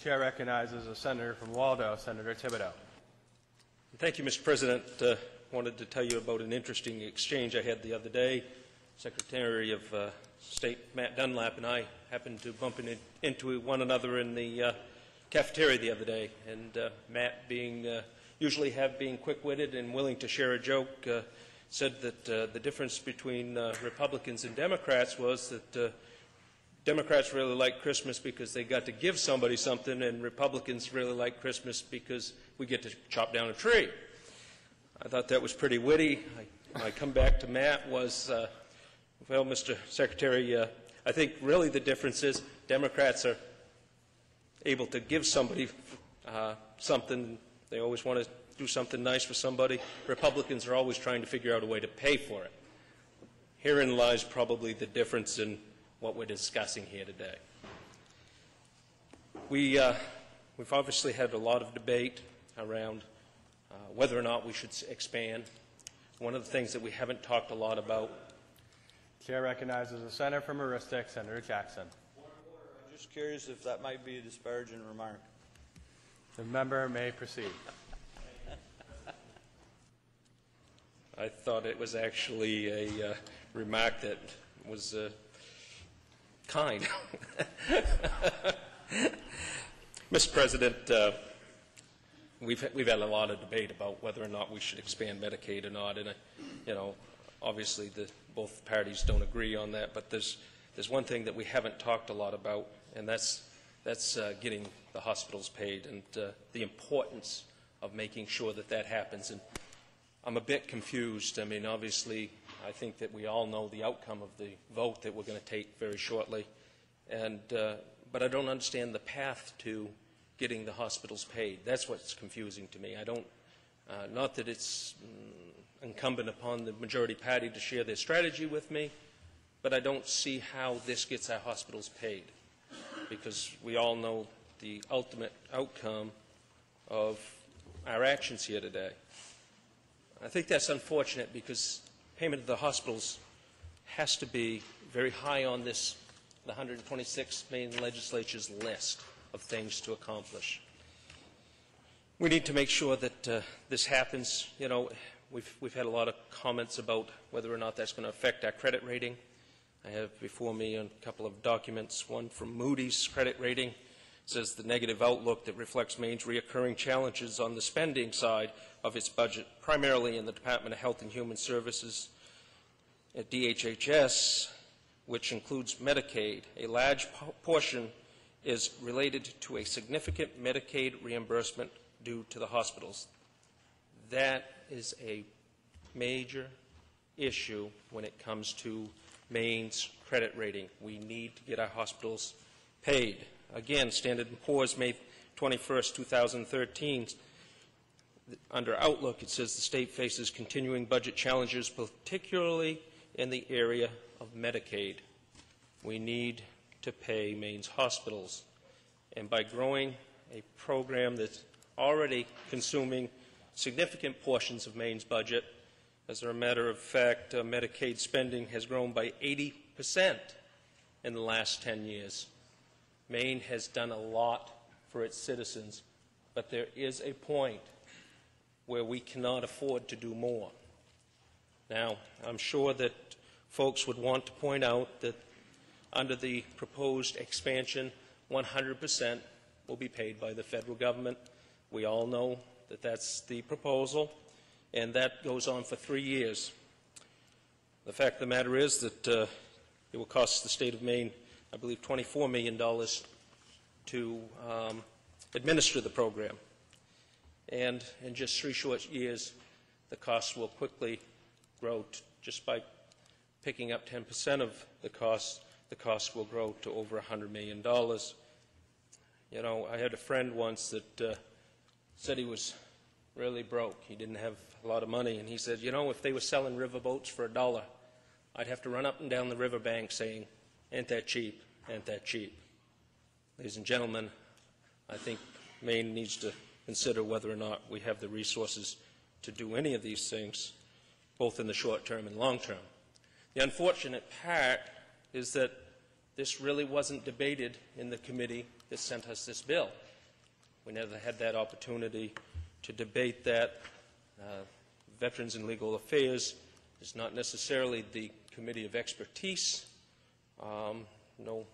Chair recognizes a senator from Waldo, Senator Thibodeau. Thank you, Mr. President. I wanted to tell you about an interesting exchange I had the other day. Secretary of State Matt Dunlap and I happened to bump into one another in the cafeteria the other day, and Matt, being being quick-witted and willing to share a joke, said that the difference between Republicans and Democrats was that Democrats really like Christmas because they got to give somebody something, and Republicans really like Christmas because we get to chop down a tree. I thought that was pretty witty. My comeback to Matt was, well, Mr. Secretary, I think really the difference is Democrats are able to give somebody something. They always want to do something nice for somebody. Republicans are always trying to figure out a way to pay for it. Herein lies probably the difference in what we're discussing here today. We've obviously had a lot of debate around whether or not we should expand. One of the things that we haven't talked a lot about. Chair recognizes a senator from Aroostook, Senator Jackson. I'm just curious if that might be a disparaging remark. The member may proceed. I thought it was actually a remark that was kind. Mr. President, we've had a lot of debate about whether or not we should expand Medicaid or not, and obviously both parties don't agree on that. But there's one thing that we haven't talked a lot about, and that's getting the hospitals paid, and the importance of making sure that that happens. And I'm a bit confused. I mean, obviously, I think that we all know the outcome of the vote that we're going to take very shortly, but I don't understand the path to getting the hospitals paid. That's what's confusing to me. I don't, not that it's incumbent upon the majority party to share their strategy with me, but I don't see how this gets our hospitals paid, because we all know the ultimate outcome of our actions here today. I think that's unfortunate because payment to the hospitals has to be very high on the 126 Maine legislature's list of things to accomplish. We need to make sure that this happens. You know, we've had a lot of comments about whether or not that's going to affect our credit rating. I have before me a couple of documents, one from Moody's credit rating. It says the negative outlook that reflects Maine's reoccurring challenges on the spending side of its budget, primarily in the Department of Health and Human Services. At DHHS, which includes Medicaid, a large portion is related to a significant Medicaid reimbursement due to the hospitals. That is a major issue when it comes to Maine's credit rating. We need to get our hospitals paid. Again, Standard & Poor's, May 21st, 2013, under Outlook, it says the state faces continuing budget challenges, particularly in the area of Medicaid. We need to pay Maine's hospitals. And by growing a program that's already consuming significant portions of Maine's budget, as a matter of fact, Medicaid spending has grown by 80% in the last 10 years. Maine has done a lot for its citizens, but there is a point where we cannot afford to do more. Now, I'm sure that folks would want to point out that under the proposed expansion, 100% will be paid by the federal government. We all know that that's the proposal, and that goes on for 3 years. The fact of the matter is that it will cost the state of Maine, I believe, $24 million to administer the program. And in just 3 short years, the costs will quickly grow. Just by picking up 10% of the cost will grow to over $100 million. You know, I had a friend once that said he was really broke. He didn't have a lot of money, and he said, you know, if they were selling riverboats for $1, I'd have to run up and down the riverbank saying, ain't that cheap, ain't that cheap. Ladies and gentlemen, I think Maine needs to consider whether or not we have the resources to do any of these things, both in the short term and long term. The unfortunate part is that this really wasn't debated in the committee that sent us this bill. We never had that opportunity to debate that. Veterans and Legal Affairs is not necessarily the committee of expertise. No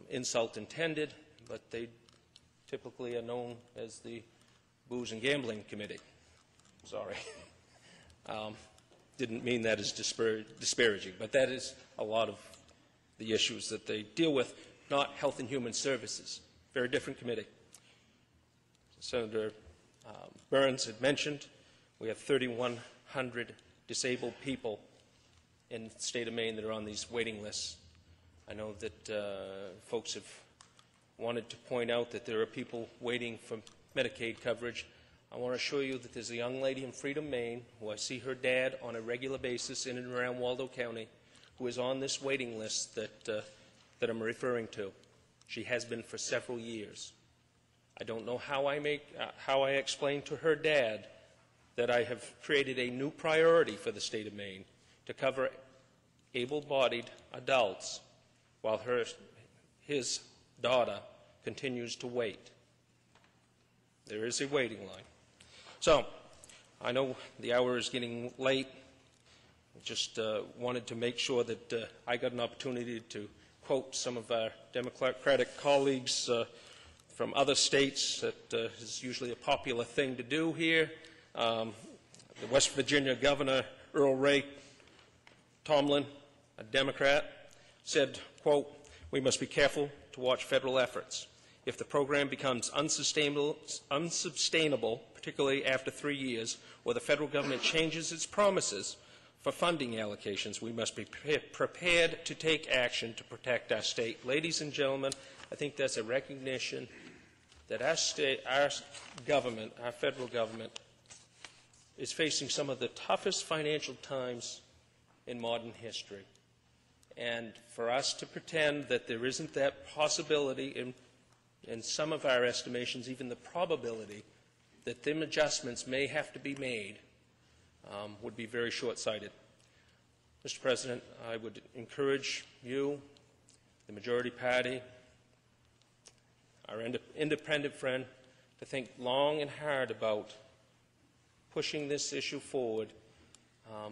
insult intended, but they typically are known as the Booze and Gambling Committee. Sorry. Didn't mean that as disparaging, but that is a lot of the issues that they deal with, not Health and Human Services. Very different committee. Senator Burns had mentioned we have 3,100 disabled people in the state of Maine that are on these waiting lists. I know that folks have wanted to point out that there are people waiting for Medicaid coverage. I want to assure you that there's a young lady in Freedom, Maine, who I see her dad on a regular basis in and around Waldo County, who is on this waiting list that I'm referring to. She has been for several years. I don't know how I explain to her dad that I have created a new priority for the state of Maine to cover able-bodied adults while his daughter continues to wait. There is a waiting line. So, I know the hour is getting late. I just wanted to make sure that I got an opportunity to quote some of our Democratic colleagues from other states. That is usually a popular thing to do here. The West Virginia Governor, Earl Ray Tomlin, a Democrat, said, quote, "We must be careful to watch federal efforts. If the program becomes unsustainable, particularly after 3 years, or the federal government changes its promises for funding allocations, we must be prepared to take action to protect our state." Ladies and gentlemen, I think that's a recognition that our government, our federal government, is facing some of the toughest financial times in modern history. And for us to pretend that there isn't that possibility in some of our estimations, even the probability that them adjustments may have to be made, would be very short-sighted. Mr. President, I would encourage you, the majority party, our independent friend, to think long and hard about pushing this issue forward,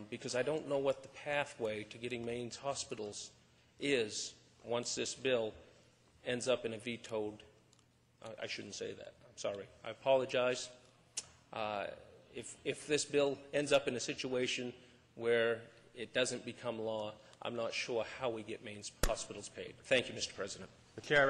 because I don't know what the pathway to getting Maine's hospitals is once this bill ends up in a vetoed. I shouldn't say that. I'm sorry. I apologize. If this bill ends up in a situation where it doesn't become law, I'm not sure how we get Maine's hospitals paid. Thank you, Mr. President. The chair